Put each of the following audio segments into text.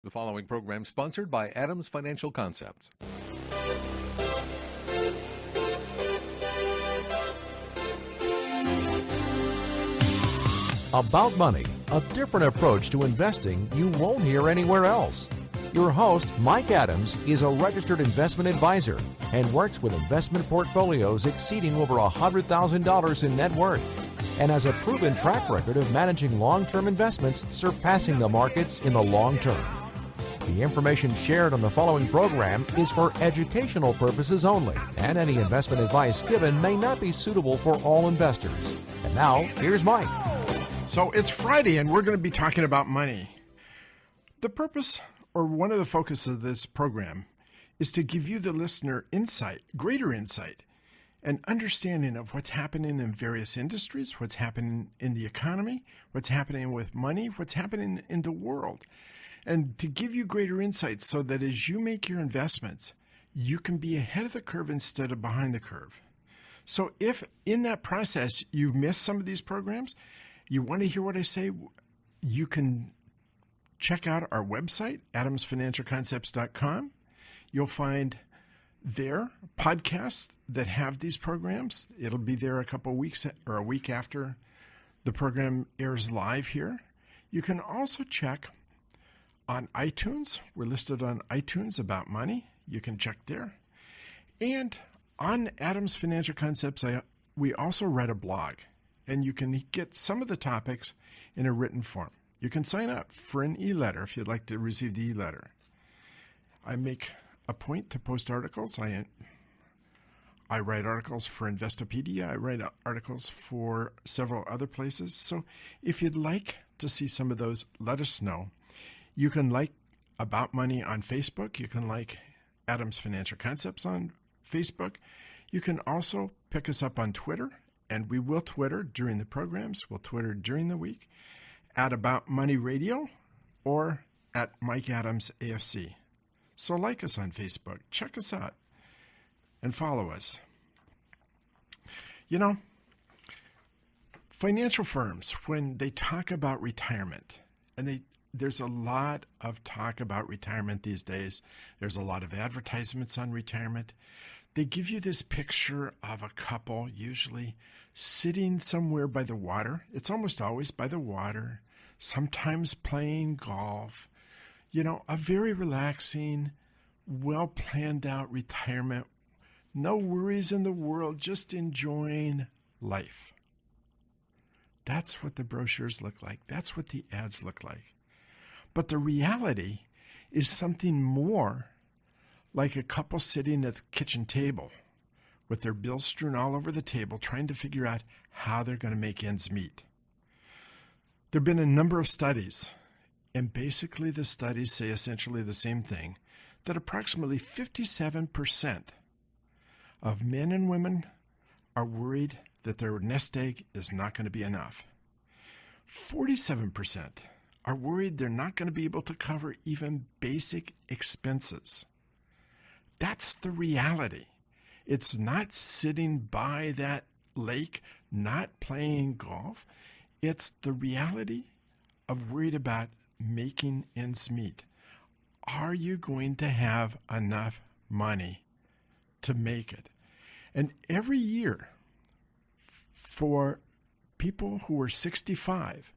The following program sponsored by Adams Financial Concepts. About money, a different approach to investing you won't hear anywhere else. Your host, Mike Adams, is a registered investment advisor and works with investment portfolios exceeding over $100,000 in net worth, and has a proven track record of managing long-term investments surpassing the markets in the long term. The information shared on the following program is for educational purposes only, and any investment advice given may not be suitable for all investors. And now, here's Mike. So it's Friday, and we're going to be talking about money. The purpose, or one of the focuses of this program, is to give you, the listener, insight, greater insight, and understanding of what's happening in various industries, what's happening in the economy, what's happening with money, what's happening in the world, and to give you greater insight so that as you make your investments, you can be ahead of the curve instead of behind the curve. So if in that process you've missed some of these programs, you want to hear what I say, you can check out our website, adamsfinancialconcepts.com. You'll find there podcasts that have these programs. It'll be there a couple of weeks or a week after the program airs live here. You can also check on iTunes. We're listed on iTunes about money. You can check there. And on Adams Financial Concepts, we also write a blog, and you can get some of the topics in a written form. You can sign up for an e-letter if you'd like to receive the e-letter. I make a point to post articles. I write articles for Investopedia. I write articles for several other places. So if you'd like to see some of those, let us know. You can like About Money on Facebook. You can like Adams Financial Concepts on Facebook. You can also pick us up on Twitter, and we will Twitter during the programs. We'll Twitter during the week at About Money Radio or at Mike Adams AFC. So like us on Facebook, check us out, and follow us. You know, financial firms, when they talk about retirement, and there's a lot of talk about retirement these days. There's a lot of advertisements on retirement. They give you this picture of a couple, usually sitting somewhere by the water. It's almost always by the water, sometimes playing golf. You know, a very relaxing, well planned out retirement. No worries in the world, just enjoying life. That's what the brochures look like. That's what the ads look like. But the reality is something more like a couple sitting at the kitchen table with their bills strewn all over the table, trying to figure out how they're going to make ends meet. There have been a number of studies, and basically the studies say essentially the same thing, that approximately 57% of men and women are worried that their nest egg is not going to be enough. 47% are worried they're not going to be able to cover even basic expenses. That's the reality. It's not sitting by that lake, not playing golf. It's the reality of worried about making ends meet. Are you going to have enough money to make it? And every year, for people who are 65,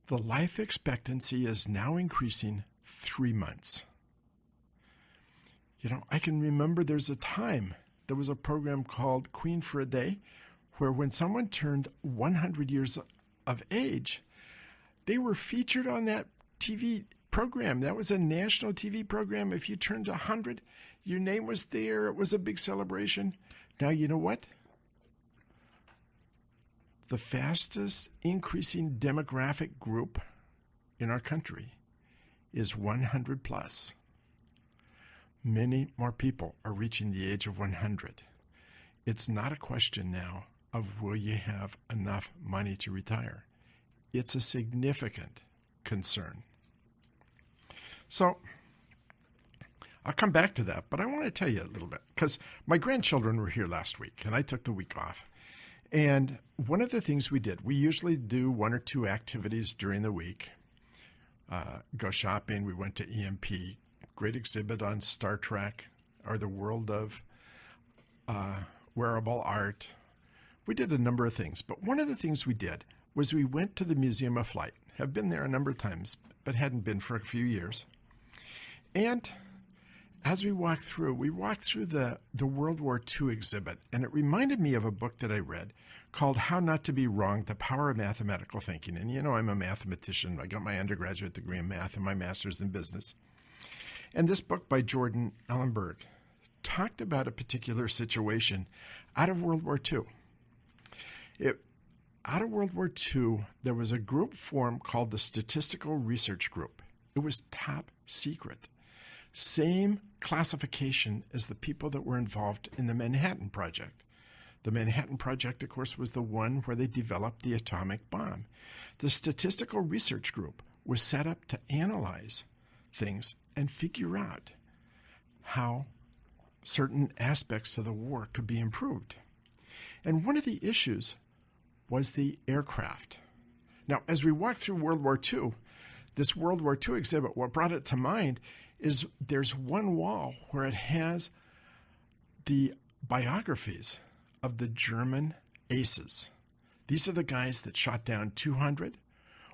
the life expectancy is now increasing 3 months. You know, I can remember there was a program called Queen for a Day, where when someone turned 100 years of age, they were featured on that TV program. That was a national TV program. If you turned 100, your name was there. It was a big celebration. Now, you know what? The fastest increasing demographic group in our country is 100 plus. Many more people are reaching the age of 100. It's not a question now of will you have enough money to retire. It's a significant concern. So I'll come back to that, but I want to tell you a little bit, because my grandchildren were here last week, and I took the week off. And one of the things we did, we usually do 1 or 2 activities during the week. go shopping. We went to EMP, great exhibit on Star Trek or the world of wearable art. We did a number of things, but one of the things we did was we went to the Museum of Flight. Have been there a number of times, but hadn't been for a few years. And as we walked through the World War II exhibit, and it reminded me of a book that I read called How Not to Be Wrong, The Power of Mathematical Thinking. And you know, I'm a mathematician. I got my undergraduate degree in math and my master's in business. And this book by Jordan Ellenberg talked about a particular situation out of World War II. Out of World War II, there was a group formed called the Statistical Research Group. It was top secret. Same classification as the people that were involved in the Manhattan Project. The Manhattan Project, of course, was the one where they developed the atomic bomb. The Statistical Research Group was set up to analyze things and figure out how certain aspects of the war could be improved. And one of the issues was the aircraft. Now, as we walk through World War II, this World War II exhibit, what brought it to mind is there's one wall where it has the biographies of the German aces. These are the guys that shot down 200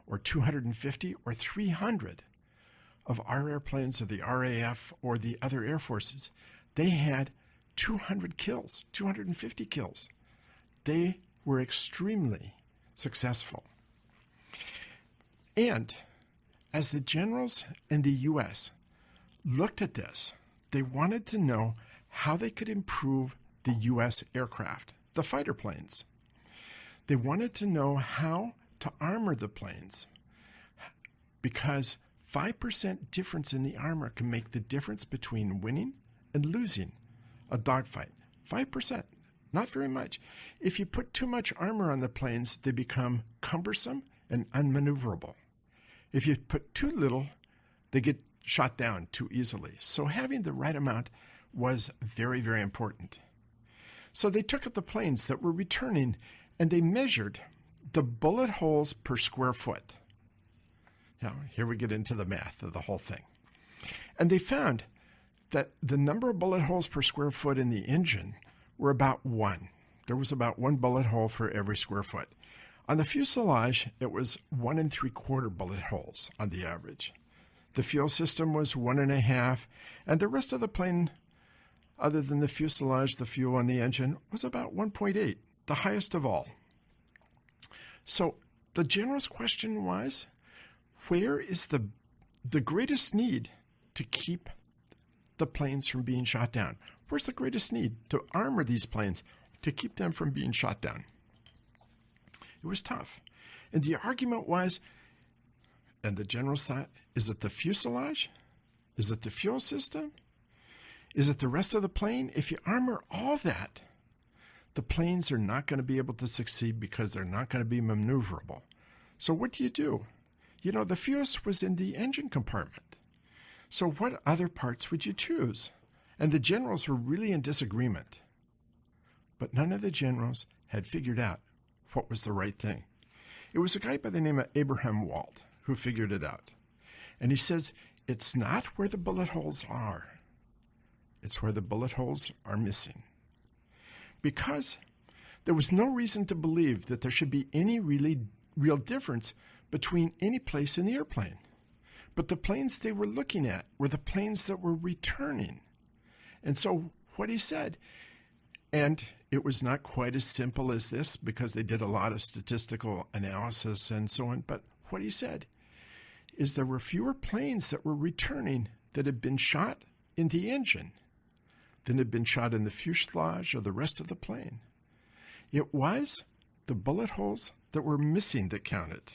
or 250 or 300 of our airplanes, or the RAF, or the other air forces. They had 200 kills, 250 kills. They were extremely successful. And as the generals in the U.S. looked at this, they wanted to know how they could improve the U.S. aircraft, the fighter planes. They wanted to know how to armor the planes, because 5% difference in the armor can make the difference between winning and losing a dogfight. 5%, not very much. If you put too much armor on the planes, they become cumbersome and unmaneuverable. If you put too little, they get shot down too easily. So having the right amount was very, very important. So they took up the planes that were returning and they measured the bullet holes per square foot. Now, here we get into the math of the whole thing. And they found that the number of bullet holes per square foot in the engine were about 1. There was about 1 bullet hole for every square foot. On the fuselage, it was 1 3/4 bullet holes on the average. The fuel system was 1.5, and the rest of the plane, other than the fuselage, the fuel on the engine, was about 1.8, the highest of all. So the general's question was, where is the greatest need to keep the planes from being shot down? Where's the greatest need to armor these planes to keep them from being shot down? It was tough. And the argument was, and the generals thought, is it the fuselage? Is it the fuel system? Is it the rest of the plane? If you armor all that, the planes are not going to be able to succeed because they're not going to be maneuverable. So what do? You know, the fuse was in the engine compartment. So what other parts would you choose? And the generals were really in disagreement. But none of the generals had figured out what was the right thing. It was a guy by the name of Abraham Wald who figured it out. And he says, it's not where the bullet holes are. It's where the bullet holes are missing. Because there was no reason to believe that there should be any real difference between any place in the airplane. But the planes they were looking at were the planes that were returning. And so what he said, and it was not quite as simple as this because they did a lot of statistical analysis and so on, but what he said is there were fewer planes that were returning that had been shot in the engine than had been shot in the fuselage or the rest of the plane. It was the bullet holes that were missing that counted.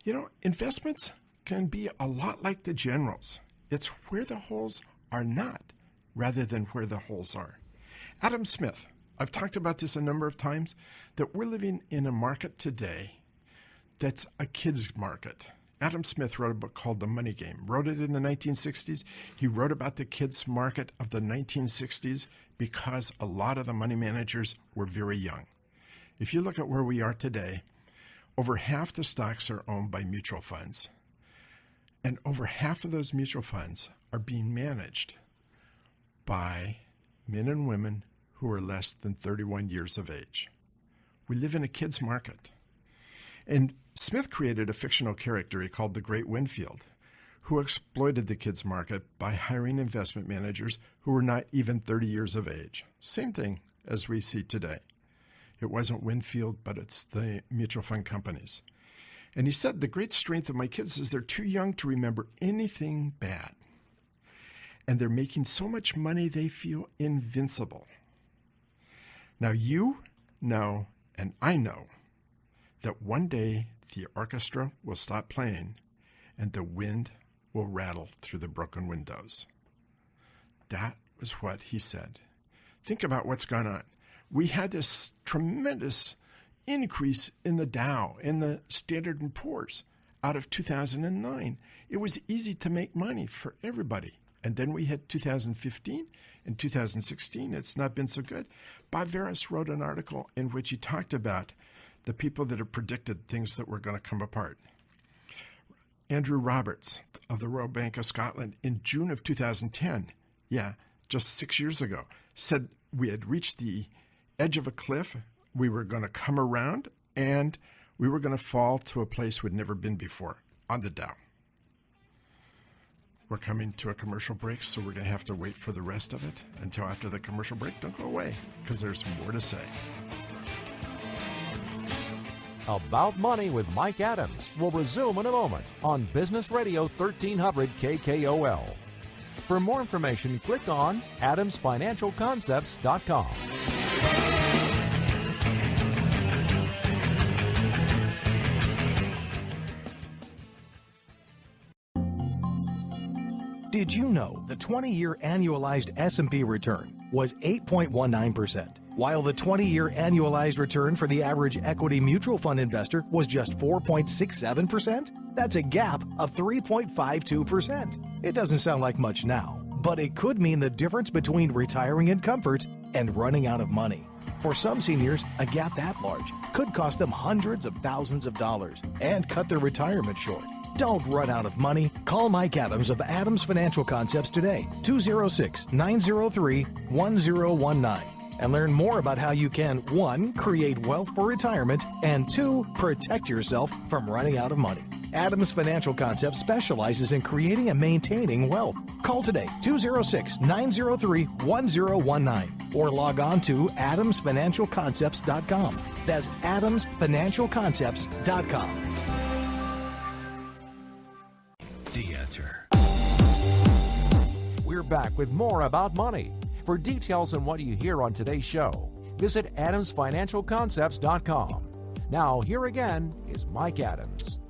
You know, investments can be a lot like the generals. It's where the holes are not rather than where the holes are. Adam Smith, I've talked about this a number of times, that we're living in a market today that's a kid's market. Adam Smith wrote a book called The Money Game, wrote it in the 1960s. He wrote about the kids' market of the 1960s because a lot of the money managers were very young. If you look at where we are today, over half the stocks are owned by mutual funds. And over half of those mutual funds are being managed by men and women who are less than 31 years of age. We live in a kid's market. And Smith created a fictional character he called the Great Winfield, who exploited the kids' market by hiring investment managers who were not even 30 years of age. Same thing as we see today. It wasn't Winfield, but it's the mutual fund companies. And he said, the great strength of my kids is they're too young to remember anything bad. And they're making so much money they feel invincible. Now you know, and I know, that one day the orchestra will stop playing and the wind will rattle through the broken windows. That was what he said. Think about what's gone on. We had this tremendous increase in the Dow, in the Standard & Poor's out of 2009. It was easy to make money for everybody. And then we hit 2015 and 2016. It's not been so good. Bob Veras wrote an article in which he talked about the people that have predicted things that were going to come apart. Andrew Roberts of the Royal Bank of Scotland in June of 2010, just 6 years ago, said we had reached the edge of a cliff, we were going to come around, and we were going to fall to a place we'd never been before on the Dow. We're coming to a commercial break, so we're going to have to wait for the rest of it until after the commercial break. Don't go away, because there's more to say. About Money with Mike Adams will resume in a moment on Business Radio 1300 KKOL. For more information, click on adamsfinancialconcepts.com. Did you know the 20-year annualized S&P return was 8.19%, while the 20-year annualized return for the average equity mutual fund investor was just 4.67%? That's a gap of 3.52%. It doesn't sound like much now, but it could mean the difference between retiring in comfort and running out of money. For some seniors, a gap that large could cost them hundreds of thousands of dollars and cut their retirement short. Don't run out of money. Call Mike Adams of Adams Financial Concepts today, 206-903-1019, and learn more about how you can, 1, create wealth for retirement, and 2, protect yourself from running out of money. Adams Financial Concepts specializes in creating and maintaining wealth. Call today, 206-903-1019, or log on to adamsfinancialconcepts.com. That's adamsfinancialconcepts.com. Theater. We're back with more about money. For details on what you hear on today's show, visit adamsfinancialconcepts.com. Now, here again is Mike Adams.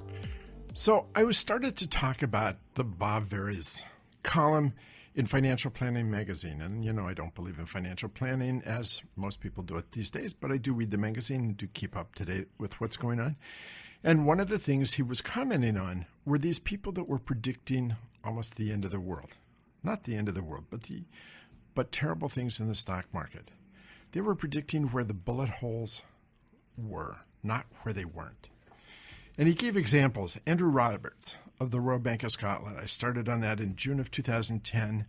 So I was started to talk about the Bob Veras column in Financial Planning magazine. And, you know, I don't believe in financial planning as most people do it these days, but I do read the magazine and do keep up to date with what's going on. And one of the things he was commenting on were these people that were predicting almost the end of the world. Not the end of the world, but terrible things in the stock market. They were predicting where the bullet holes were, not where they weren't. And he gave examples. Andrew Roberts of the Royal Bank of Scotland, I started on that in June of 2010,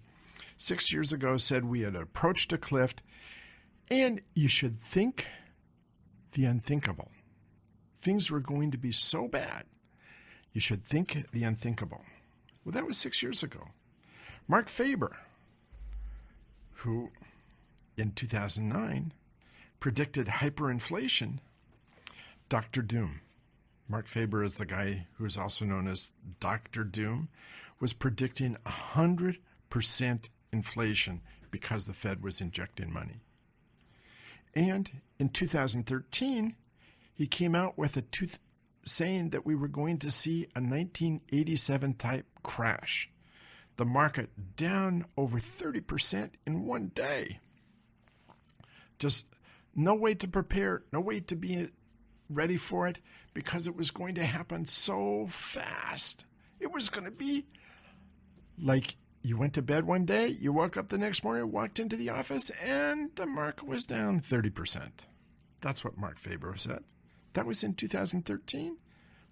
6 years ago, said we had approached a cliff, and you should think the unthinkable. Things were going to be so bad, you should think the unthinkable. Well, that was 6 years ago. Mark Faber, who in 2009 predicted hyperinflation, Dr. Doom. Mark Faber is the guy who is also known as Dr. Doom, was predicting 100% inflation because the Fed was injecting money. And in 2013, he came out with saying that we were going to see a 1987 type crash. The market down over 30% in one day. Just no way to prepare, no way to be ready for it, because it was going to happen so fast. It was going to be like you went to bed one day, you woke up the next morning, walked into the office, and the market was down 30%. That's what Mark Faber said. That was in 2013.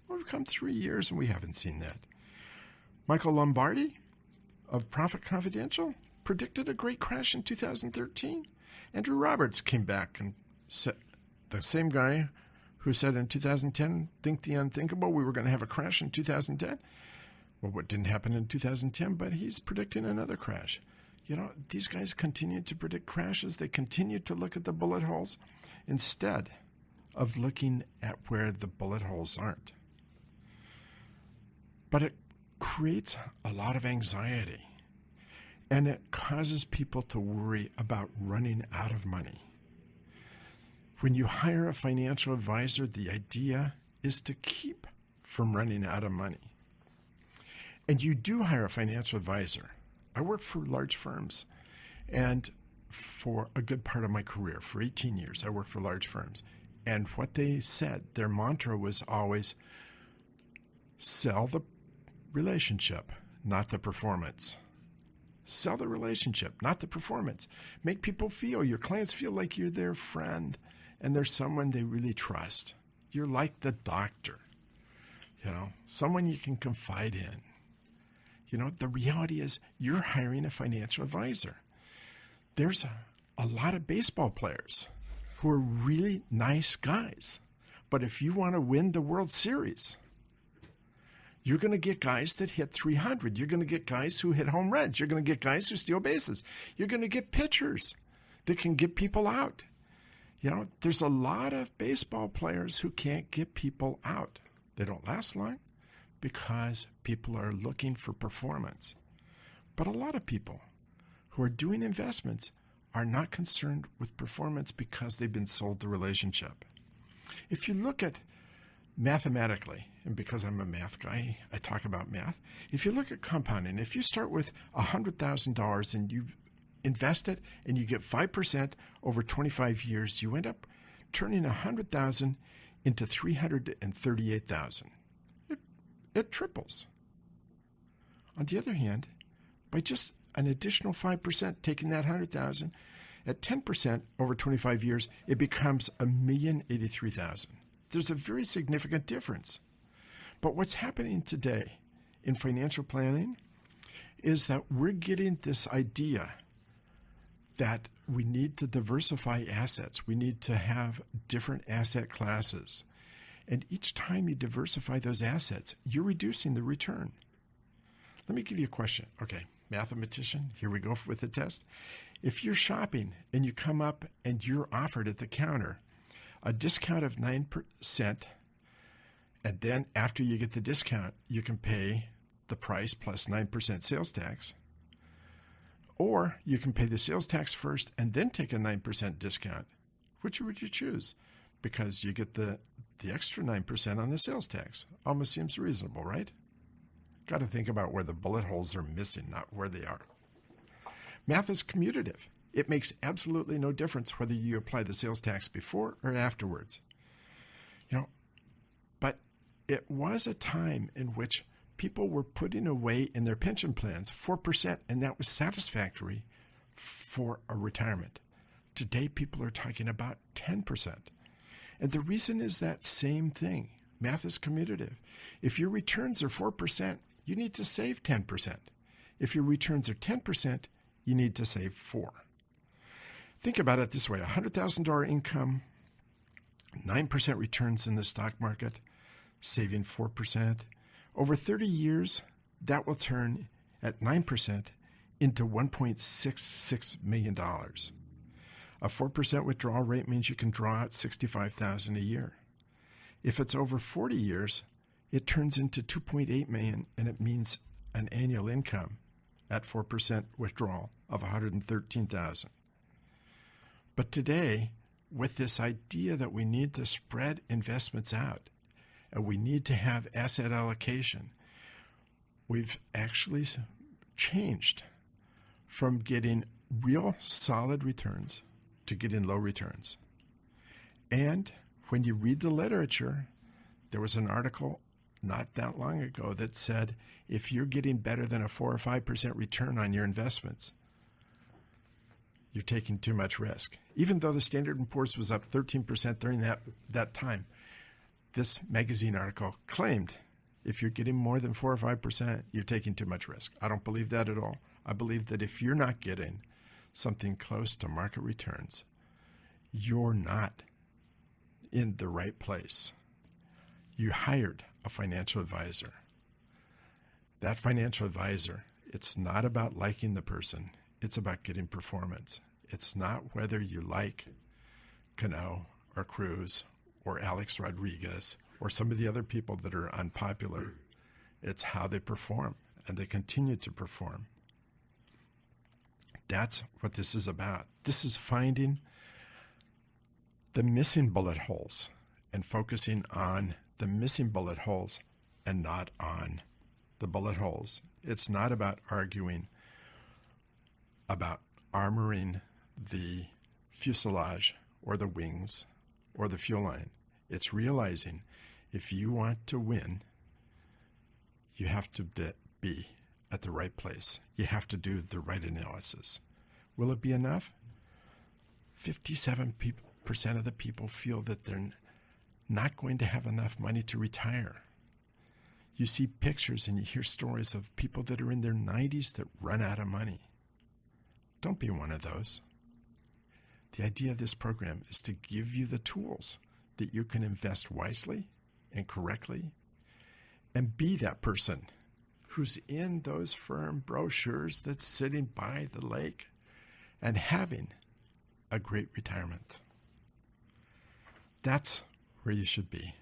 Well, we've come 3 years and we haven't seen that. Michael Lombardi of Profit Confidential predicted a great crash in 2013. Andrew Roberts came back and said, the same guy who said in 2010, think the unthinkable, we were going to have a crash in 2010. Well, what didn't happen in 2010, but he's predicting another crash. You know, these guys continue to predict crashes. They continue to look at the bullet holes instead of looking at where the bullet holes aren't. But it creates a lot of anxiety, and it causes people to worry about running out of money. When you hire a financial advisor, the idea is to keep from running out of money. And you do hire a financial advisor. I work for large firms, and for a good part of my career, for 18 years, I worked for large firms. And what they said, their mantra was always, sell the relationship, not the performance. Sell the relationship, not the performance. Make people feel, your clients feel like you're their friend and they're someone they really trust. You're like the doctor, someone you can confide in. The reality is you're hiring a financial advisor. There's a lot of baseball players who are really nice guys. But if you want to win the World Series, you're going to get guys that hit 300. You're going to get guys who hit home runs. You're going to get guys who steal bases. You're going to get pitchers that can get people out. There's a lot of baseball players who can't get people out. They don't last long because people are looking for performance. But a lot of people who are doing investments are not concerned with performance because they've been sold the relationship. If you look at mathematically, and because I'm a math guy, I talk about math. If you look at compounding, if you start with $100,000 and you invest it and you get 5% over 25 years, you end up turning $100,000 into $338,000. It triples. On the other hand, by just an additional 5%, taking that $100,000 at 10% over 25 years, it becomes $1,083,000. There's a very significant difference. But what's happening today in financial planning is that we're getting this idea that we need to diversify assets. We need to have different asset classes. And each time you diversify those assets, you're reducing the return. Let me give you a question. Okay, mathematician, here we go with the test. If you're shopping and you come up and you're offered at the counter a discount of 9%, and then after you get the discount, you can pay the price plus 9% sales tax, or you can pay the sales tax first and then take a 9% discount. Which would you choose? Because you get the extra 9% on the sales tax. Almost seems reasonable, right? Got to think about where the bullet holes are missing, not where they are. Math is commutative. It makes absolutely no difference whether you apply the sales tax before or afterwards. But it was a time in which people were putting away in their pension plans 4%, and that was satisfactory for a retirement. Today, people are talking about 10%. And the reason is that same thing. Math is commutative. If your returns are 4%, you need to save 10%. If your returns are 10%, you need to save 4%. Think about it this way. $100,000 income, 9% returns in the stock market, saving 4%. Over 30 years, that will turn at 9% into $1.66 million. A 4% withdrawal rate means you can draw out $65,000 a year. If it's over 40 years, it turns into $2.8 million, and it means an annual income at 4% withdrawal of $113,000. But today, with this idea that we need to spread investments out and we need to have asset allocation, we've actually changed from getting real solid returns to getting low returns. And when you read the literature, there was an article not that long ago that said if you're getting better than a 4 or 5% return on your investments, you're taking too much risk. Even though the Standard & Poor's was up 13% during that time, this magazine article claimed If you're getting more than 4 or 5%, you're taking too much risk. I don't believe that at all. I believe that if you're not getting something close to market returns, you're not in the right place. You hired a financial advisor. That financial advisor, it's not about liking the person. It's about getting performance. It's not whether you like Cano or Cruz or Alex Rodriguez or some of the other people that are unpopular. It's how they perform, and they continue to perform. That's what this is about. This is finding the missing bullet holes and focusing on the missing bullet holes and not on the bullet holes. It's not about arguing about armoring the fuselage or the wings or the fuel line. It's realizing if you want to win, you have to be at the right place. You have to do the right analysis. Will it be enough? 57% of the people feel that they're not going to have enough money to retire. You see pictures and you hear stories of people that are in their 90s that run out of money. Don't be one of those. The idea of this program is to give you the tools that you can invest wisely and correctly and be that person who's in those firm brochures that's sitting by the lake and having a great retirement. That's where you should be.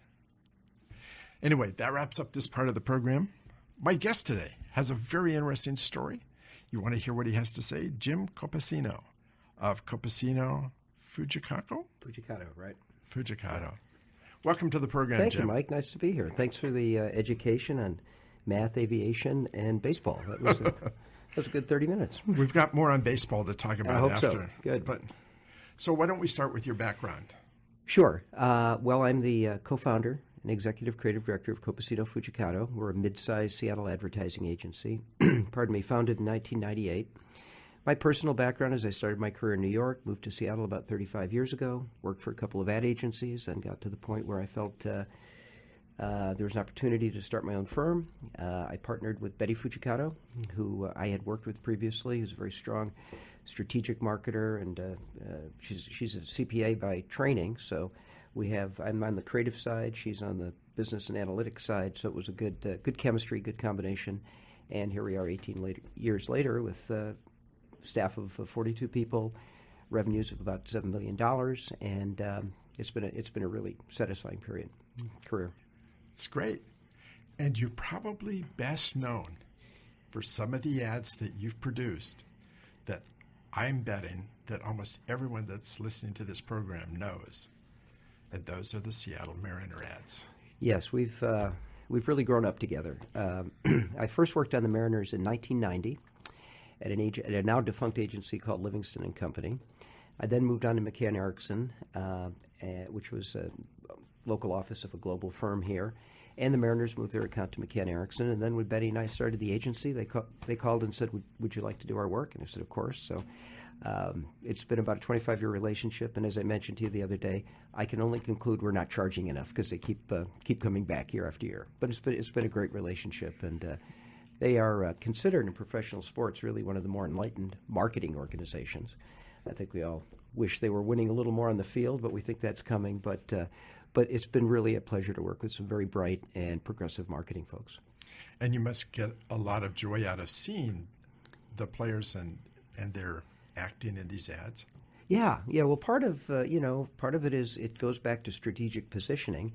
Anyway, that wraps up this part of the program. My guest today has a very interesting story. You want to hear what he has to say? Jim Copacino of Copacino Fujikato? Fujikato, right. Fujikato. Welcome to the program, Thank Jim. you, Mike. Nice to be here. Thanks for the education on math, aviation, and baseball. That was a good 30 minutes. We've got more on baseball to talk about I hope after. so. Good. So why don't we start with your background? Sure. Well, I'm the co-founder and executive creative director of Copacino Fujikato. We're a mid-sized Seattle advertising agency, founded in 1998. My personal background is I started my career in New York, moved to Seattle about 35 years ago, worked for a couple of ad agencies, and got to the point where I felt there was an opportunity to start my own firm. I partnered with Betty Fujikato, who I had worked with previously, who's a very strong strategic marketer, and she's a CPA by training. So I'm on the creative side, she's on the business and analytics side. So it was a good chemistry, good combination. And here we are 18 years later with staff of 42 people, revenues of about $7 million, and it's been a really satisfying career. It's great. And you're probably best known for some of the ads that you've produced that I'm betting that almost everyone that's listening to this program knows. And those are the Seattle Mariner ads. Yes, we've really grown up together. I first worked on the Mariners in 1990 at a now defunct agency called Livingston and Company. I then moved on to McCann Erickson, which was a local office of a global firm here. And the Mariners moved their account to McCann Erickson. And then when Betty and I started the agency, they called and said, would you like to do our work? And I said, of course. So it's been about a 25-year relationship. And as I mentioned to you the other day, I can only conclude we're not charging enough because they keep coming back year after year. But it's been a great relationship. And they are considered in professional sports really one of the more enlightened marketing organizations. I think we all wish they were winning a little more on the field, but we think that's coming. But it's been really a pleasure to work with some very bright and progressive marketing folks. And you must get a lot of joy out of seeing the players and their acting in these ads. Yeah. Well, part of it is it goes back to strategic positioning.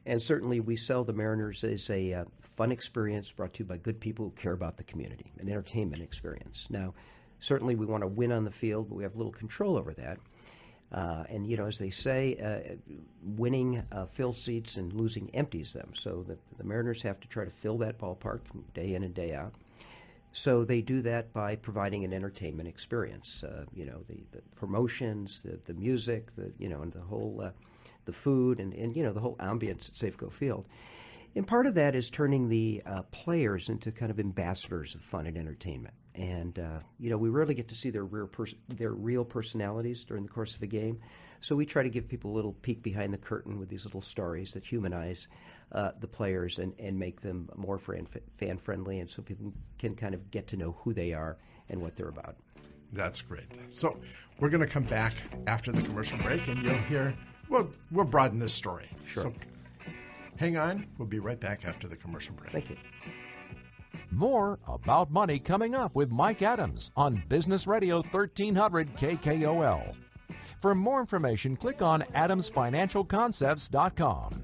And certainly we sell the Mariners as a fun experience brought to you by good people who care about the community, an entertainment experience. Now, certainly we want to win on the field, but we have little control over that. And, as they say, winning fills seats and losing empties them. So the Mariners have to try to fill that ballpark day in and day out. So they do that by providing an entertainment experience. The promotions, the music, and the whole the food and the whole ambience at Safeco Field. And part of that is turning the players into kind of ambassadors of fun and entertainment. And, we rarely get to see their real personalities during the course of a game. So we try to give people a little peek behind the curtain with these little stories that humanize the players and make them more fan-friendly, and so people can kind of get to know who they are and what they're about. That's great. So we're going to come back after the commercial break, and you'll hear, we'll broaden this story. Sure. So hang on. We'll be right back after the commercial break. Thank you. More About Money coming up with Mike Adams on Business Radio 1300 KKOL. For more information, click on adamsfinancialconcepts.com.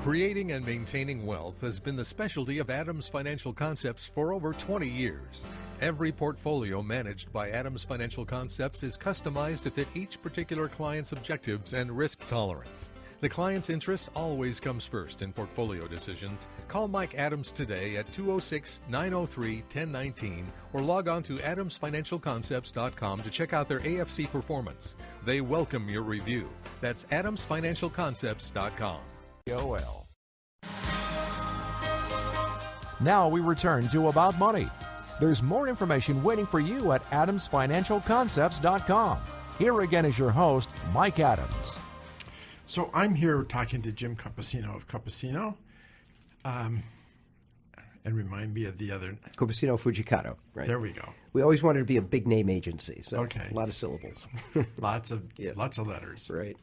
Creating and maintaining wealth has been the specialty of Adams Financial Concepts for over 20 years. Every portfolio managed by Adams Financial Concepts is customized to fit each particular client's objectives and risk tolerance. The client's interest always comes first in portfolio decisions. Call Mike Adams today at 206-903-1019 or log on to adamsfinancialconcepts.com to check out their AFC performance. They welcome your review. That's adamsfinancialconcepts.com. KKOL. Now we return to About Money. There's more information waiting for you at adamsfinancialconcepts.com. Here again is your host, Mike Adams. So I'm here talking to Jim Campesino of Campesino. And remind me of the other. Campesino Fujikato, right? There we go. We always wanted to be a big name agency, so Okay. a lot of syllables. Lots of letters. Right.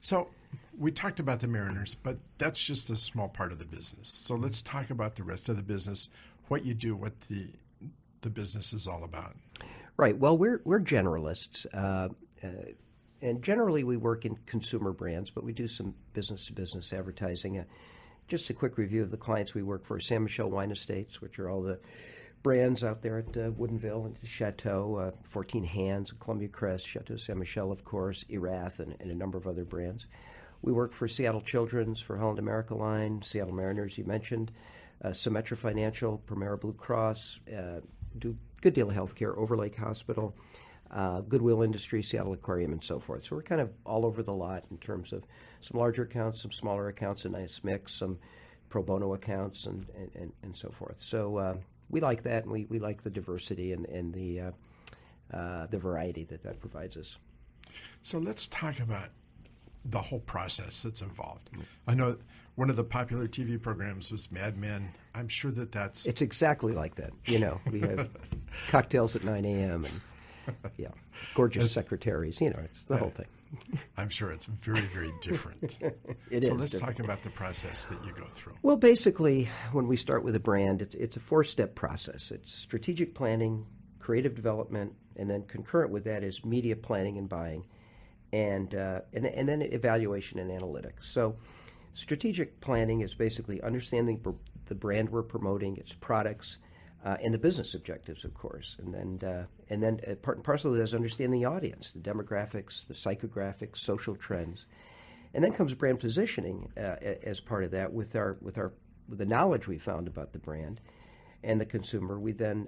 So we talked about the Mariners, but that's just a small part of the business. So let's talk about the rest of the business, what you do, what the business is all about. Right. Well, we're generalists, and generally we work in consumer brands, but we do some business-to-business advertising. Just a quick review of the clients we work for: San Michel Wine Estates, which are all the brands out there at Woodinville and Chateau, 14 Hands, Columbia Crest, Chateau San Michel, of course, Erath, and a number of other brands. We work for Seattle Children's, for Holland America Line, Seattle Mariners, you mentioned, Symetra Financial, Primera Blue Cross, do a good deal of healthcare, Overlake Hospital, Goodwill Industries, Seattle Aquarium, and so forth. So we're kind of all over the lot in terms of some larger accounts, some smaller accounts, a nice mix, some pro bono accounts, and so forth. So we like that, and we like the diversity and the variety that provides us. So let's talk about the whole process that's involved. I know one of the popular TV programs was Mad Men. I'm sure that's... It's exactly like that. We have cocktails at 9 a.m. and gorgeous secretaries. It's the whole thing. I'm sure it's very, very different. So let's talk about the process that you go through. Well, basically, when we start with a brand, it's a four-step process. It's strategic planning, creative development, and then concurrent with that is media planning and buying, and then evaluation and analytics. So strategic planning is basically understanding the brand we're promoting, its products, and the business objectives, of course. And then part and parcel of that is understanding the audience, the demographics, the psychographics, social trends. And then comes brand positioning as part of that with the knowledge we found about the brand and the consumer. We then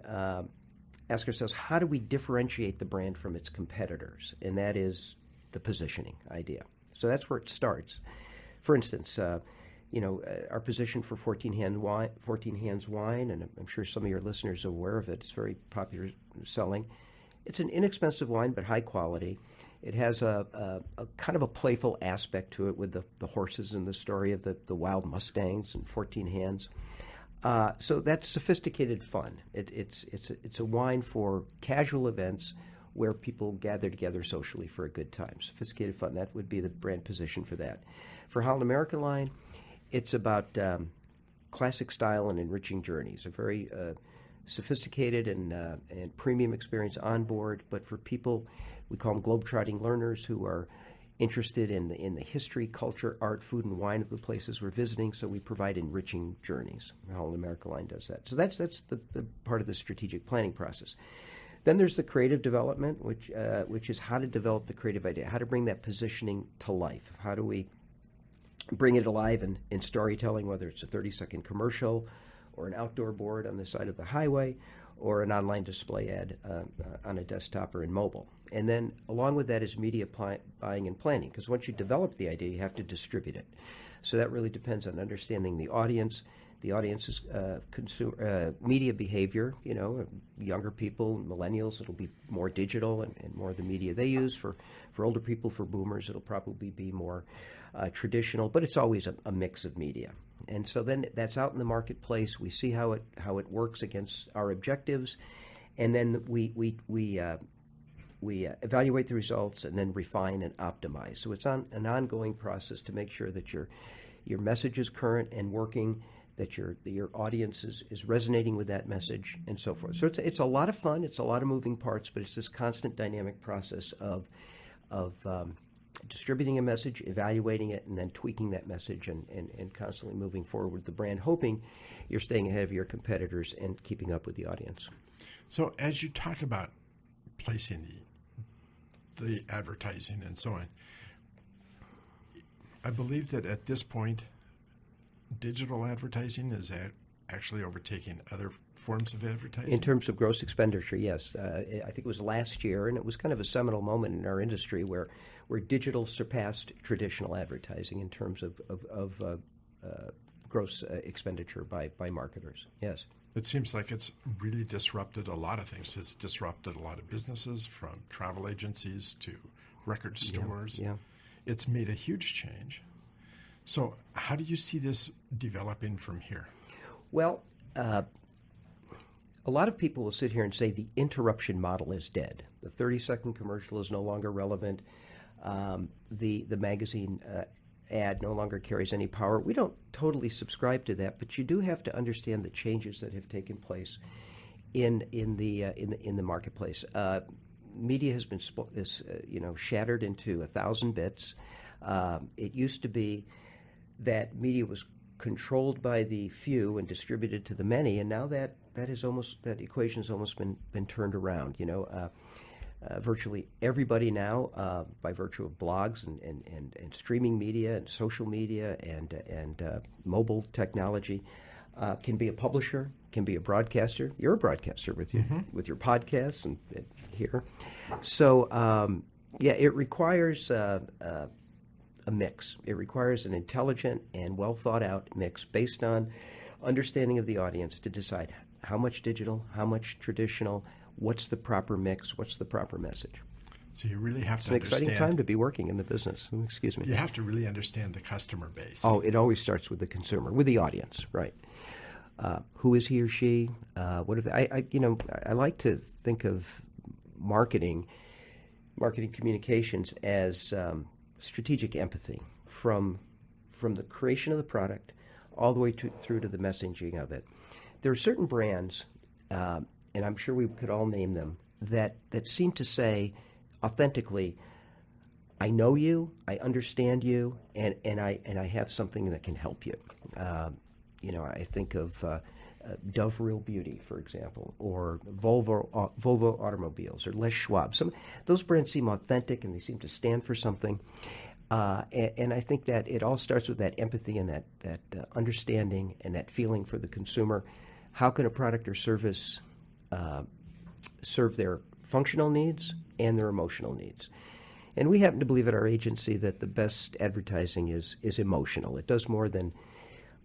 ask ourselves, how do we differentiate the brand from its competitors? And that is the positioning idea. So that's where it starts. For instance, our position for 14 Hands Wine, and I'm sure some of your listeners are aware of it. It's very popular selling. It's an inexpensive wine, but high quality. It has a kind of a playful aspect to it with the horses and the story of the wild Mustangs and 14 Hands. So that's sophisticated fun. It's a wine for casual events where people gather together socially for a good time. Sophisticated fun, that would be the brand position for that. For Holland America Line, it's about classic style and enriching journeys, a very sophisticated and premium experience on board, but for people, we call them globetrotting learners who are interested in the history, culture, art, food, and wine of the places we're visiting, so we provide enriching journeys. Holland America Line does that. So that's the part of the strategic planning process. Then there's the creative development, which is how to develop the creative idea, how to bring that positioning to life. How do we bring it alive in storytelling, whether it's a 30-second commercial or an outdoor board on the side of the highway, or an online display ad on a desktop or in mobile. And then along with that is media buying and planning, because once you develop the idea, you have to distribute it. So that really depends on understanding the audience's consumer media behavior. Younger people, millennials, it'll be more digital and more of the media they use. For older people, for boomers, it'll probably be more traditional, but it's always a mix of media. And so then that's out in the marketplace. We see how it works against our objectives, and then we evaluate the results and then refine and optimize. So it's an ongoing process to make sure that your message is current and working, that your audience is resonating with that message, and so forth. So it's a lot of fun. It's a lot of moving parts, but it's this constant dynamic process of distributing a message, evaluating it, and then tweaking that message and constantly moving forward with the brand, hoping you're staying ahead of your competitors and keeping up with the audience. So as you talk about placing the advertising and so on, I believe that at this point, digital advertising is actually overtaking other forms of advertising? In terms of gross expenditure, yes. I think it was last year, and it was kind of a seminal moment in our industry where digital surpassed traditional advertising in terms of gross expenditure by marketers. Yes. It seems like it's really disrupted a lot of things. It's disrupted a lot of businesses, from travel agencies to record stores. Yeah. It's made a huge change. So how do you see this developing from here? Well, a lot of people will sit here and say the interruption model is dead. The 30-second commercial is no longer relevant. The magazine ad no longer carries any power. We don't totally subscribe to that, but you do have to understand the changes that have taken place in the marketplace. Media has been shattered into 1,000 bits. It used to be that media was controlled by the few and distributed to the many, and now that equation has almost been turned around. Virtually everybody now, by virtue of blogs and streaming media and social media and mobile technology, can be a publisher, can be a broadcaster. You're a broadcaster with your podcasts and here. So it requires a mix. It requires an intelligent and well thought out mix based on understanding of the audience to decide how much digital, how much traditional, what's the proper mix, what's the proper message. So you really have it's to understand. It's an exciting time to be working in the business. Excuse me. You have to really understand the customer base. Oh, it always starts with the consumer, with the audience, right? Who is he or she? What are they? I like to think of marketing communications as strategic empathy from the creation of the product all the way through to the messaging of it. There are certain brands, and I'm sure we could all name them, that seem to say authentically, I know you, I understand you, and I have something that can help you. I think of Dove Real Beauty, for example, or Volvo Automobiles, or Les Schwab. Those brands seem authentic, and they seem to stand for something. And I think that it all starts with that empathy and that understanding and that feeling for the consumer. How can a product or service serve their functional needs and their emotional needs? And we happen to believe at our agency that the best advertising is emotional. It does more than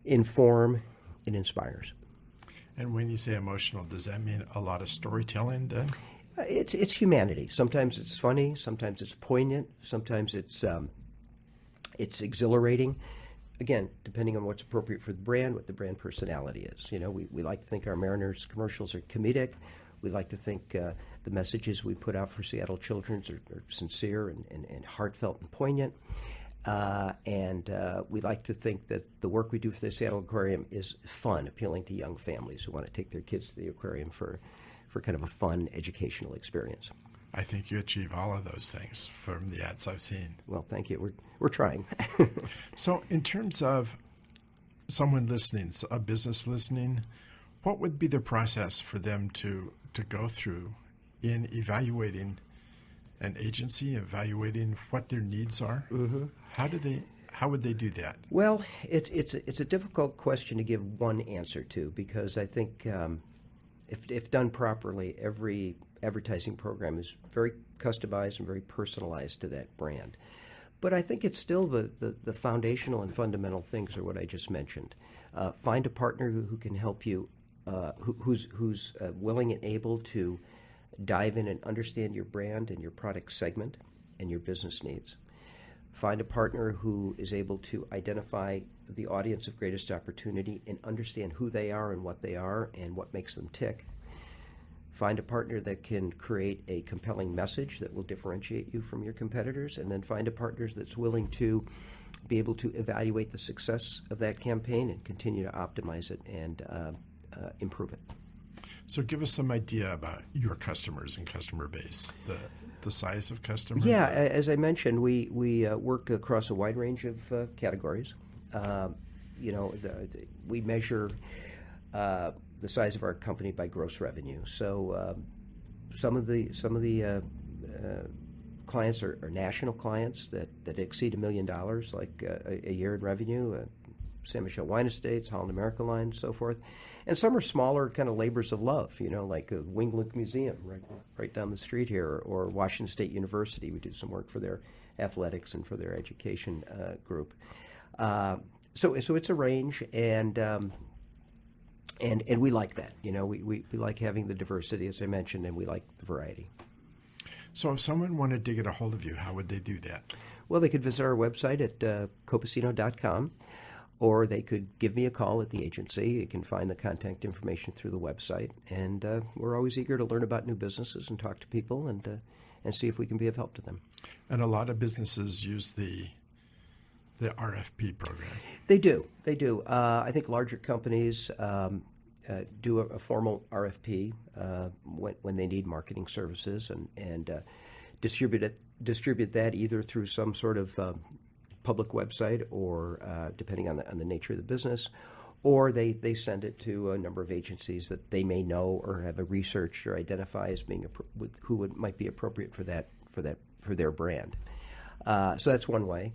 inform, it inspires. And when you say emotional, does that mean a lot of storytelling then? It's humanity. Sometimes it's funny, sometimes it's poignant, sometimes it's exhilarating. Again, depending on what's appropriate for the brand, what the brand personality is. We like to think our Mariners commercials are comedic. We like to think the messages we put out for Seattle Children's are sincere and heartfelt and poignant. And we like to think that the work we do for the Seattle Aquarium is fun, appealing to young families who want to take their kids to the aquarium for kind of a fun educational experience. I think you achieve all of those things from the ads I've seen. Well, thank you. We're trying. So in terms of someone listening, a business listening, what would be the process for them to go through in evaluating an agency, evaluating what their needs are? Mm-hmm. How would they do that? Well, it's a difficult question to give one answer to, because I think if done properly, every advertising program is very customized and very personalized to that brand. But I think it's still the foundational and fundamental things are what I just mentioned. Find a partner who can help you, who's willing and able to dive in and understand your brand and your product segment and your business needs. Find a partner who is able to identify the audience of greatest opportunity and understand who they are and what they are and what makes them tick. Find a partner that can create a compelling message that will differentiate you from your competitors, and then find a partner that's willing to be able to evaluate the success of that campaign and continue to optimize it and improve it. So give us some idea about your customers and customer base, the size of customer. Yeah, as I mentioned, we work across a wide range of categories. We measure the size of our company by gross revenue. So some of the clients are national clients that exceed $1 million, like a year in revenue. San Michel Wine Estates, Holland America Line, so forth. And some are smaller kind of labors of love, like a Winglook Museum right down the street here, or Washington State University. We do some work for their athletics and for their education group. So it's a range, and we like that. We like having the diversity, as I mentioned, and we like the variety. So if someone wanted to get a hold of you, how would they do that? Well, they could visit our website at copacino.com. Or they could give me a call at the agency. You can find the contact information through the website. And we're always eager to learn about new businesses and talk to people and see if we can be of help to them. And a lot of businesses use the RFP program. They do. I think larger companies do a formal RFP when they need marketing services and distribute that either through some sort of public website or depending on the nature of the business, or they send it to a number of agencies that they may know or have a research or identify as being who might be appropriate for their brand. So that's one way.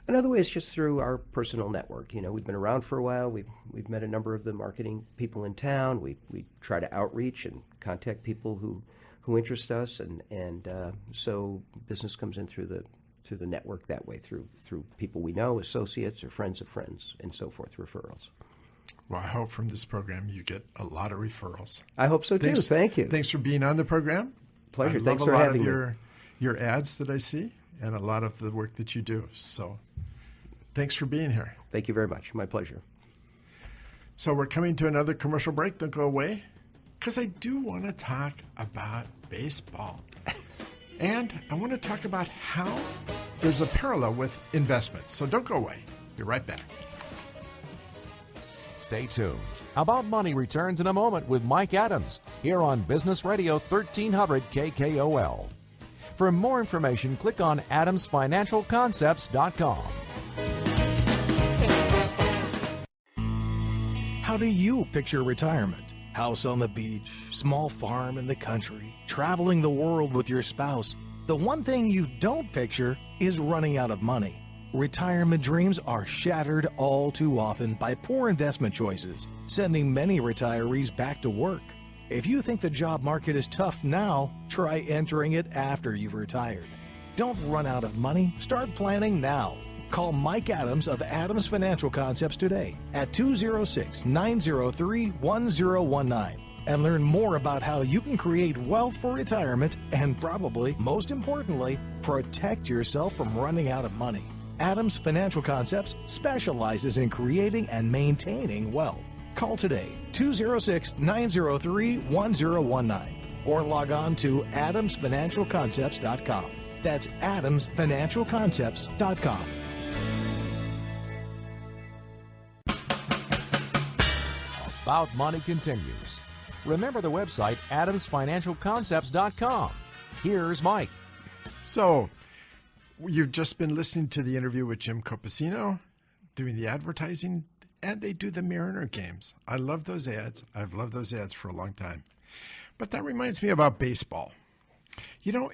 Another way is just through our personal network. We've been around for a while. We've met a number of the marketing people in town. We try to outreach and contact people who interest us, and so business comes in through the network that way, through people we know, associates or friends of friends, and so forth, referrals. Well, I hope from this program you get a lot of referrals. I hope so too. Thank you. Thanks for being on the program. Pleasure. Thanks for having me. I love a lot of your ads that I see and a lot of the work that you do. So thanks for being here. Thank you very much. My pleasure. So we're coming to another commercial break. Don't go away, because I do want to talk about baseball. And I want to talk about how there's a parallel with investments. So don't go away. Be right back. Stay tuned. About Money returns in a moment with Mike Adams here on Business Radio 1300 KKOL. For more information, click on adamsfinancialconcepts.com. How do you picture retirement? House on the beach, small farm in the country, traveling the world with your spouse. The one thing you don't picture is running out of money. Retirement dreams are shattered all too often by poor investment choices, sending many retirees back to work. If you think the job market is tough now, try entering it after you've retired. Don't run out of money. Start planning now. Call Mike Adams of Adams Financial Concepts today at 206-903-1019 and learn more about how you can create wealth for retirement and probably, most importantly, protect yourself from running out of money. Adams Financial Concepts specializes in creating and maintaining wealth. Call today, 206-903-1019 or log on to adamsfinancialconcepts.com. That's adamsfinancialconcepts.com. About Money continues. Remember the website adamsfinancialconcepts.com. Here's Mike. So, you've just been listening to the interview with Jim Copacino, doing the advertising, and they do the Mariner games. I love those ads. I've loved those ads for a long time. But that reminds me about baseball. In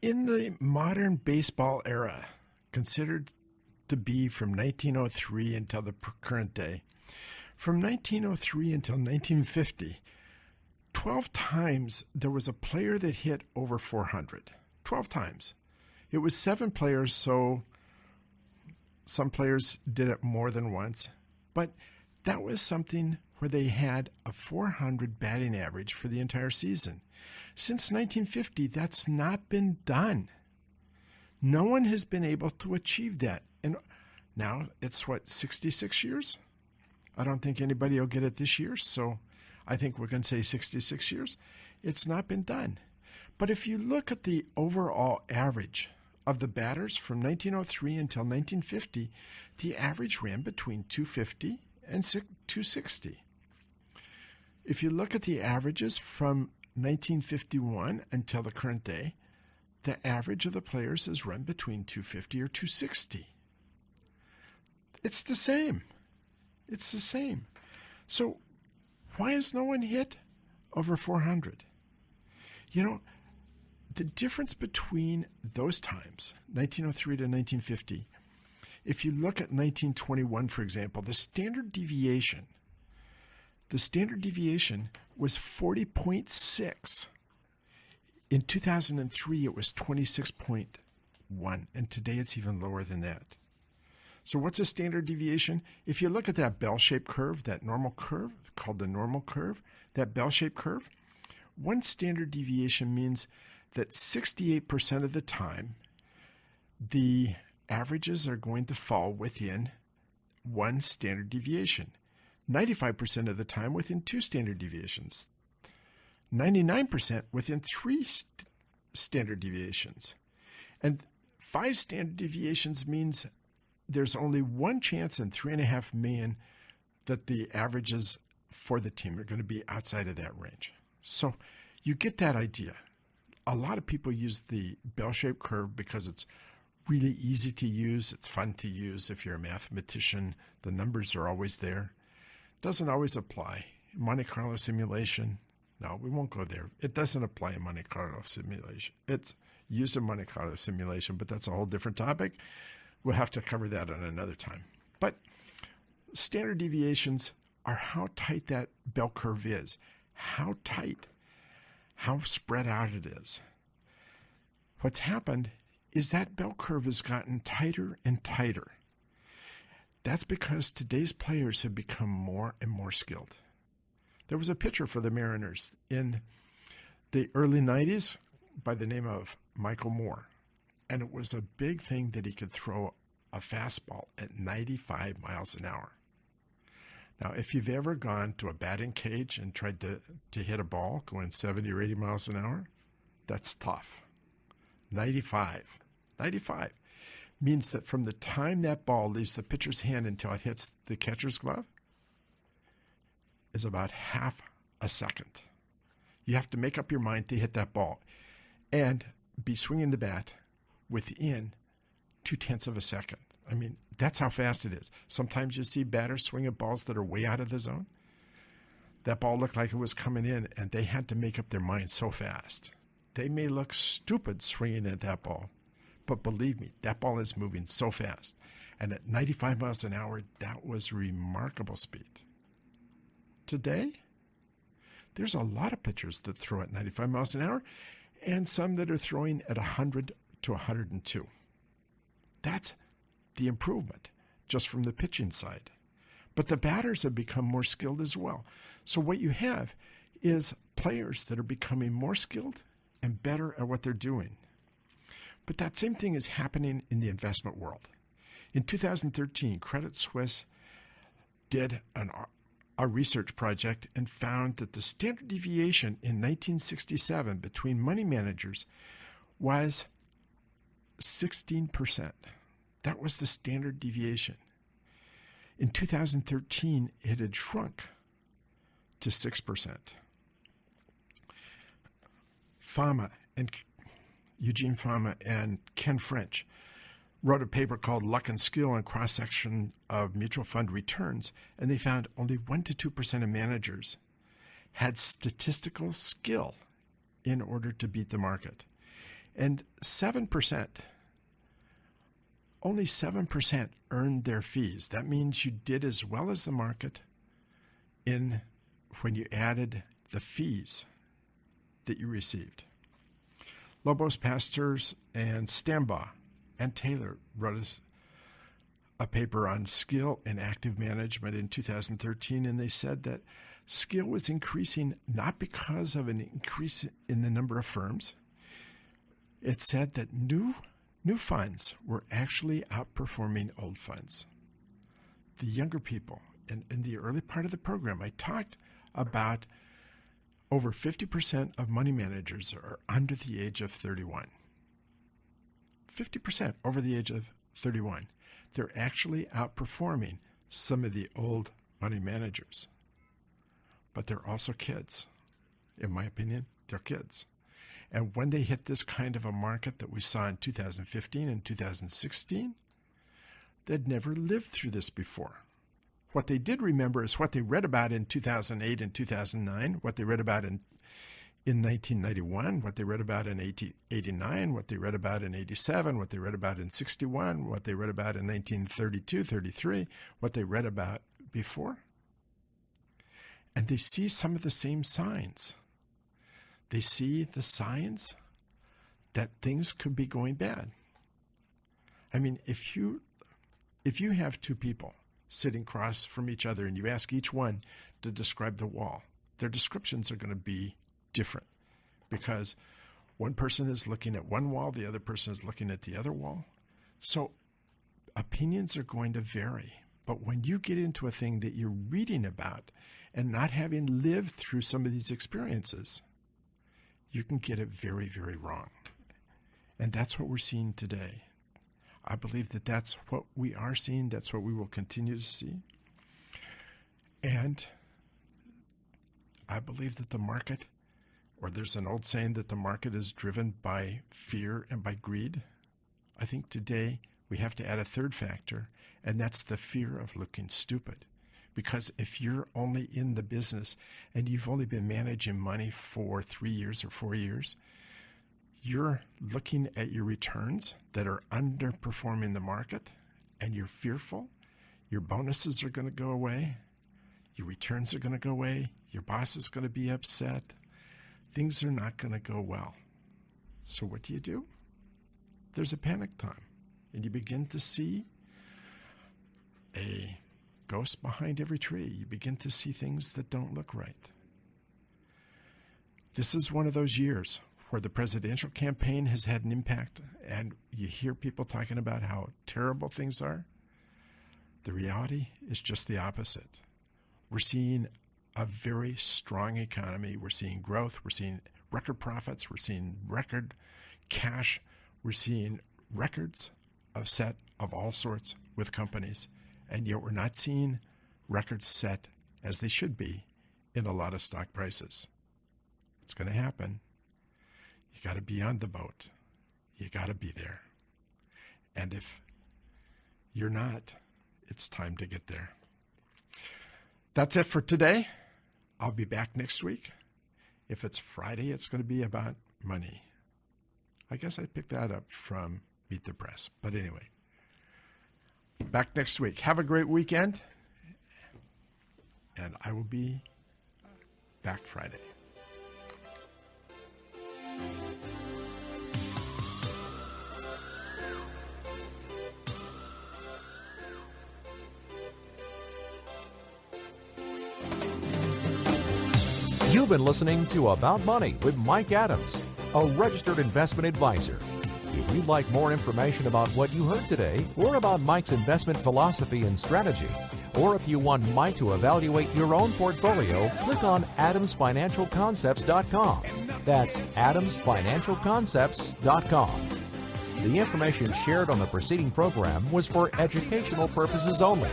the modern baseball era, considered to be from 1903 until the current day, from 1903 until 1950, 12 times there was a player that hit over 400. 12 times. It was 7 players, so some players did it more than once. But that was something where they had a 400 batting average for the entire season. Since 1950, that's not been done. No one has been able to achieve that. And now it's 66 years? I don't think anybody will get it this year, so I think we're going to say 66 years. It's not been done. But if you look at the overall average of the batters from 1903 until 1950, the average ran between 250 and 260. If you look at the averages from 1951 until the current day, the average of the players has run between 250 or 260. It's the same. It's the same. So why has no one hit over 400? You know, the difference between those times, 1903 to 1950, if you look at 1921, for example, the standard deviation was 40.6. In 2003, it was 26.1, and today it's even lower than that. So what's a standard deviation? If you look at that bell-shaped curve, that normal curve, called the normal curve, that bell-shaped curve, one standard deviation means that 68% of the time, the averages are going to fall within one standard deviation. 95% of the time within 2 standard deviations. 99% within 3 standard deviations. And 5 standard deviations means there's only one chance in 3.5 million that the averages for the team are going to be outside of that range. So you get that idea. A lot of people use the bell-shaped curve because it's really easy to use. It's fun to use. If you're a mathematician, the numbers are always there. Doesn't always apply. Monte Carlo simulation, no, we won't go there. It doesn't apply in Monte Carlo simulation. It's used in Monte Carlo simulation, but that's a whole different topic. We'll have to cover that on another time. But standard deviations are how tight that bell curve is. How tight, how spread out it is. What's happened is that bell curve has gotten tighter and tighter. That's because today's players have become more and more skilled. There was a pitcher for the Mariners in the early 90s by the name of Michael Moore. And it was a big thing that he could throw a fastball at 95 miles an hour. Now, if you've ever gone to a batting cage and tried to hit a ball going 70 or 80 miles an hour, that's tough. 95 means that from the time that ball leaves the pitcher's hand until it hits the catcher's glove is about half a second. You have to make up your mind to hit that ball and be swinging the bat within 0.2 of a second. I mean, that's how fast it is. Sometimes you see batters swing at balls that are way out of the zone. That ball looked like it was coming in, and they had to make up their mind so fast. They may look stupid swinging at that ball, but believe me, that ball is moving so fast. And at 95 miles an hour, that was remarkable speed. Today, there's a lot of pitchers that throw at 95 miles an hour, and some that are throwing at 100 to 102. That's the improvement just from the pitching side. But the batters have become more skilled as well. So what you have is players that are becoming more skilled and better at what they're doing. But that same thing is happening in the investment world. In 2013, Credit Suisse did a research project and found that the standard deviation in 1967 between money managers was 16%. That was the standard deviation. In 2013, it had shrunk to 6%. Eugene Fama and Ken French wrote a paper called Luck and Skill on Cross-Section of Mutual Fund Returns, and they found only 1% to 2% of managers had statistical skill in order to beat the market. And 7%, only 7% earned their fees. That means you did as well as the market when you added the fees that you received. Lobos pastors and Stambaugh and Taylor wrote a paper on skill and active management in 2013, and they said that skill was increasing not because of an increase in the number of firms. It said that new funds were actually outperforming old funds. The younger people, and in the early part of the program, I talked about over 50% of money managers are under the age of 31. 50% over the age of 31. They're actually outperforming some of the old money managers. But they're also kids. In my opinion, they're kids. And when they hit this kind of a market that we saw in 2015 and 2016, they'd never lived through this before. What they did remember is what they read about in 2008 and 2009, what they read about in 1991, what they read about in 89, what they read about in 87, what they read about in 61, what they read about in 1932, 33, what they read about before. And they see some of the same signs. They see the signs that things could be going bad. I mean, if you have two people sitting across from each other and you ask each one to describe the wall, their descriptions are going to be different because one person is looking at one wall, the other person is looking at the other wall. So opinions are going to vary. But when you get into a thing that you're reading about and not having lived through some of these experiences, you can get it very, very wrong. And that's what we're seeing today. I believe that that's what we are seeing. That's what we will continue to see. And I believe that the market, or there's an old saying that the market is driven by fear and by greed. I think today we have to add a third factor, and that's the fear of looking stupid. Because if you're only in the business and you've only been managing money for 3 years or 4 years, you're looking at your returns that are underperforming the market and you're fearful. Your bonuses are going to go away. Your returns are going to go away. Your boss is going to be upset. Things are not going to go well. So what do? There's a panic time. And you begin to see a ghost behind every tree. You begin to see things that don't look right. This is one of those years where the presidential campaign has had an impact, and you hear people talking about how terrible things are. The reality is just the opposite. We're seeing a very strong economy. We're seeing growth. We're seeing record profits. We're seeing record cash. We're seeing records set of all sorts with companies. And yet we're not seeing records set as they should be in a lot of stock prices. It's going to happen. You got to be on the boat. You got to be there. And if you're not, it's time to get there. That's it for today. I'll be back next week. If it's Friday, it's going to be about money. I guess I picked that up from Meet the Press. But anyway, back next week. Have a great weekend. And I will be back Friday. You've been listening to About Money with Mike Adams, a registered investment advisor. If you'd like more information about what you heard today, or about Mike's investment philosophy and strategy, or if you want Mike to evaluate your own portfolio, click on adamsfinancialconcepts.com. That's adamsfinancialconcepts.com. The information shared on the preceding program was for educational purposes only,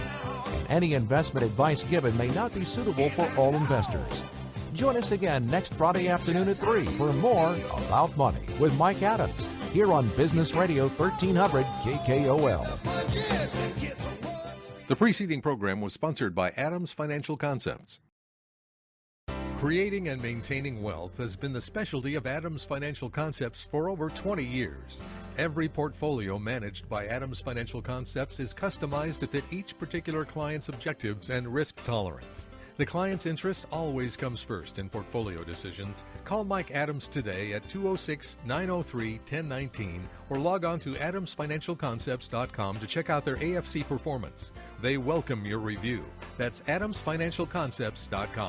and any investment advice given may not be suitable for all investors. Join us again next Friday afternoon at 3 for more About Money with Mike Adams, here on Business Radio 1300 KKOL. The preceding program was sponsored by Adams Financial Concepts. Creating and maintaining wealth has been the specialty of Adams Financial Concepts for over 20 years. Every portfolio managed by Adams Financial Concepts is customized to fit each particular client's objectives and risk tolerance. The client's interest always comes first in portfolio decisions. Call Mike Adams today at 206-903-1019 or log on to adamsfinancialconcepts.com to check out their AFC performance. They welcome your review. That's adamsfinancialconcepts.com.